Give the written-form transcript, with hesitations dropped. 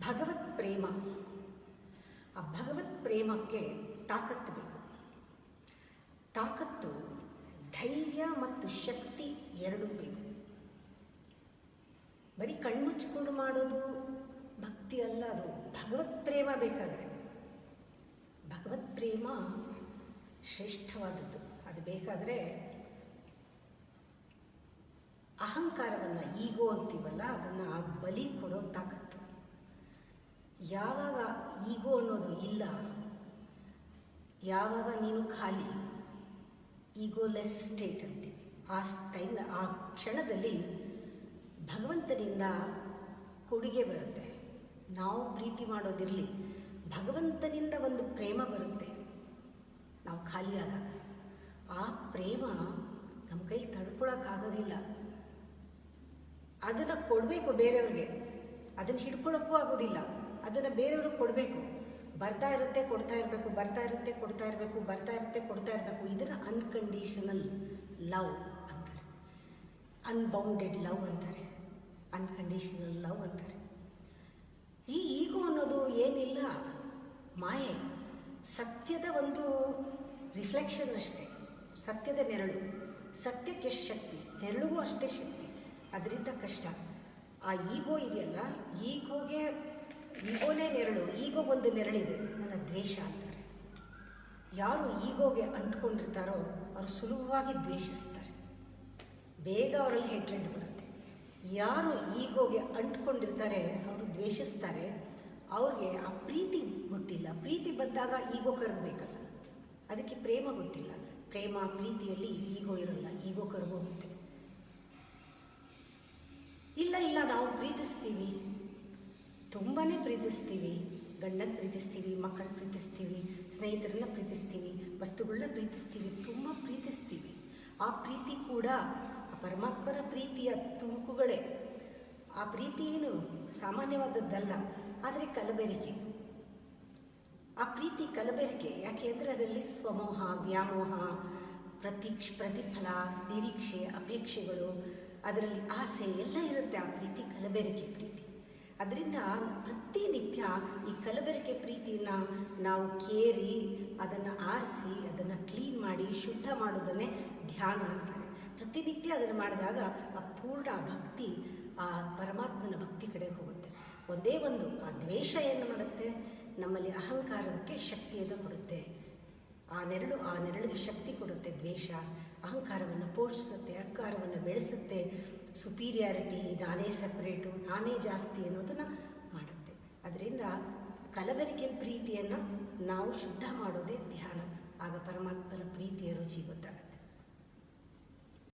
ಭಗವತ್ ಪ್ರೇಮ. ಆ ಭಗವತ್ ಪ್ರೇಮಕ್ಕೆ ತಾಕತ್ತು ಬೇಕು. ತಾಕತ್ತು, ಧೈರ್ಯ ಮತ್ತು ಶಕ್ತಿ ಎರಡೂ ಬೇಕು. ಬರೀ ಕಣ್ಮುಚ್ಚಿಕೊಂಡು ಮಾಡೋದು ಭಕ್ತಿ ಅಲ್ಲ, ಅದು ಭಗವತ್ ಪ್ರೇಮ ಬೇಕಾದರೆ. ಭಗವತ್ ಪ್ರೇಮ ಶ್ರೇಷ್ಠವಾದದ್ದು. ಅದು ಬೇಕಾದರೆ ಅಹಂಕಾರವನ್ನು, ಈಗೋ ಅಂತೀವಲ್ಲ, ಅದನ್ನು ಬಲಿ ಕೊಡೋ ತಾಕತ್ತು. ಯಾವಾಗ ಈಗೋ ಅನ್ನೋದು ಇಲ್ಲ, ಯಾವಾಗ ನೀನು ಖಾಲಿ, ಈಗೋಲೆಸ್ ಸ್ಟೇಟ್ ಅಂತೀವಿ, ಆ ಕ್ಷಣದಲ್ಲಿ ಭಗವಂತನಿಂದ ಕೊಡುಗೆ ಬರುತ್ತೆ. ನಾವು ಪ್ರೀತಿ ಮಾಡೋದಿರಲಿ, ಭಗವಂತನಿಂದ ಒಂದು ಪ್ರೇಮ ಬರುತ್ತೆ. ನಾವು ಖಾಲಿಯಾದಾಗ ಆ ಪ್ರೇಮ ನಮ್ಮ ಕೈ ತಡ್ಕೊಳಕ್ಕಾಗೋದಿಲ್ಲ. ಅದನ್ನು ಕೊಡಬೇಕು ಬೇರೆಯವ್ರಿಗೆ, ಅದನ್ನು ಹಿಡ್ಕೊಳ್ಳೋಕ್ಕೂ ಆಗೋದಿಲ್ಲ. ಅದನ್ನು ಬೇರೆಯವ್ರಿಗೆ ಕೊಡಬೇಕು. ಬರ್ತಾ ಇರುತ್ತೆ, ಕೊಡ್ತಾ ಇರಬೇಕು, ಬರ್ತಾ ಇರುತ್ತೆ, ಕೊಡ್ತಾ ಇರಬೇಕು, ಬರ್ತಾ ಇರುತ್ತೆ, ಕೊಡ್ತಾ ಇರಬೇಕು. ಇದನ್ನು ಅನ್ಕಂಡೀಷನಲ್ ಲವ್ ಅಂತಾರೆ, ಅನ್ಬೌಂಡೆಡ್ ಲವ್ ಅಂತಾರೆ, ಅನ್ಕಂಡೀಷನಲ್ ಲವ್ ಅಂತಾರೆ. ಈ ಈಗೋ ಅನ್ನೋದು ಏನಿಲ್ಲ, ಮಾಯೆ, ಸತ್ಯದ ಒಂದು ರಿಫ್ಲೆಕ್ಷನ್ ಅಷ್ಟೇ, ಸತ್ಯದ ನೆರಳು. ಸತ್ಯಕ್ಕೆ ಎಷ್ಟು ಶಕ್ತಿ, ನೆರಳಿಗೂ ಅಷ್ಟೇ ಶಕ್ತಿ. ಅದರಿಂದ ಕಷ್ಟ. ಆ ಈಗೋ ಇದೆಯಲ್ಲ, ಈಗೋನೇ ನೆರಳು. ಈಗೋ ಒಂದು ನೆರಳಿದೆ, ನನ್ನ ದ್ವೇಷ ಅಂತಾರೆ. ಯಾರು ಈಗೋಗೆ ಅಂಟ್ಕೊಂಡಿರ್ತಾರೋ ಅವರು ಸುಲಭವಾಗಿ ದ್ವೇಷಿಸ್ತಾರೆ, ಬೇಗ ಅವರಲ್ಲಿ ಹೇಟ್ರೆಡ್ ಬರುತ್ತೆ. ಯಾರು ಈಗೋಗೆ ಅಂಟ್ಕೊಂಡಿರ್ತಾರೆ ಅವರು ದ್ವೇಷಿಸ್ತಾರೆ. ಅವ್ರಿಗೆ ಆ ಪ್ರೀತಿ ಗೊತ್ತಿಲ್ಲ. ಪ್ರೀತಿ ಬಂದಾಗ ಈಗೋ ಕರಗಬೇಕಲ್ಲ, ಅದಕ್ಕೆ ಪ್ರೇಮ ಗೊತ್ತಿಲ್ಲ. ಪ್ರೇಮ ಪ್ರೀತಿಯಲ್ಲಿ ಈಗೋ ಇರಲ್ಲ, ಈಗೋ ಕರಗೋಗುತ್ತೆ. ಇಲ್ಲ ನಾವು ಪ್ರೀತಿಸ್ತೀವಿ, ತುಂಬಾ ಪ್ರೀತಿಸ್ತೀವಿ. ಗಂಡನ ಪ್ರೀತಿಸ್ತೀವಿ, ಮಕ್ಕಳನ್ನ ಪ್ರೀತಿಸ್ತೀವಿ, ಸ್ನೇಹಿತರನ್ನ ಪ್ರೀತಿಸ್ತೀವಿ, ವಸ್ತುಗಳನ್ನ ಪ್ರೀತಿಸ್ತೀವಿ, ತುಂಬ ಪ್ರೀತಿಸ್ತೀವಿ. ಆ ಪ್ರೀತಿ ಕೂಡ ಆ ಪರಮಾತ್ಮನ ಪ್ರೀತಿಯ ತುಣುಕುಗಳೇ. ಆ ಪ್ರೀತಿ ಏನು ಸಾಮಾನ್ಯವಾದದ್ದಲ್ಲ, ಆದರೆ ಕಲಬೆರಕೆ. ಆ ಪ್ರೀತಿ ಕಲಬೆರಕೆ. ಯಾಕೆ ಅಂದರೆ ಅದರಲ್ಲಿ ಸ್ವಮೋಹ, ವ್ಯಾಮೋಹ, ಪ್ರತಿಫಲ, ನಿರೀಕ್ಷೆ, ಅಪೇಕ್ಷೆಗಳು, ಅದರಲ್ಲಿ ಆಸೆ ಎಲ್ಲ ಇರುತ್ತೆ. ಆ ಪ್ರೀತಿ ಕಲಬೆರಕೆ ಪ್ರೀತಿ. ಅದರಿಂದ ಪ್ರತಿನಿತ್ಯ ಈ ಕಲಬೆರಕೆ ಪ್ರೀತಿಯನ್ನು ನಾವು ಕೇರಿ, ಅದನ್ನು ಆರಿಸಿ, ಅದನ್ನು ಕ್ಲೀನ್ ಮಾಡಿ, ಶುದ್ಧ ಮಾಡೋದನ್ನೇ ಧ್ಯಾನ ಅಂತಾರೆ. ಪ್ರತಿನಿತ್ಯ ಅದನ್ನು ಮಾಡಿದಾಗ ಆ ಪೂರ್ಣ ಭಕ್ತಿ, ಆ ಪರಮಾತ್ಮನ ಭಕ್ತಿ ಕಡೆ ಹೋಗುತ್ತೆ. ಒಂದೇ ಒಂದು ಆ ದ್ವೇಷ ಏನು ಮಾಡುತ್ತೆ, ನಮ್ಮಲ್ಲಿ ಅಹಂಕಾರಕ್ಕೆ ಶಕ್ತಿಯನ್ನು ಕೊಡುತ್ತೆ. ಆ ನೆರಳಿಗೆ ಶಕ್ತಿ ಕೊಡುತ್ತೆ. ದ್ವೇಷ ಅಹಂಕಾರವನ್ನು ಪೋಷಿಸುತ್ತೆ, ಅಹಂಕಾರವನ್ನು ಬೆಳೆಸುತ್ತೆ. ಸುಪೀರಿಯಾರಿಟಿ, ನಾನೇ ಸಪ್ರೇಟು, ನಾನೇ ಜಾಸ್ತಿ ಅನ್ನೋದನ್ನು ಮಾಡುತ್ತೆ. ಅದರಿಂದ ಕಲಬೆರಕೆ ಪ್ರೀತಿಯನ್ನು ನಾವು ಶುದ್ಧ ಮಾಡೋದೇ ಧ್ಯಾನ. ಆಗ ಪರಮಾತ್ಮನ ಪ್ರೀತಿಯ ರುಚಿ ಗೊತ್ತಾಗುತ್ತೆ.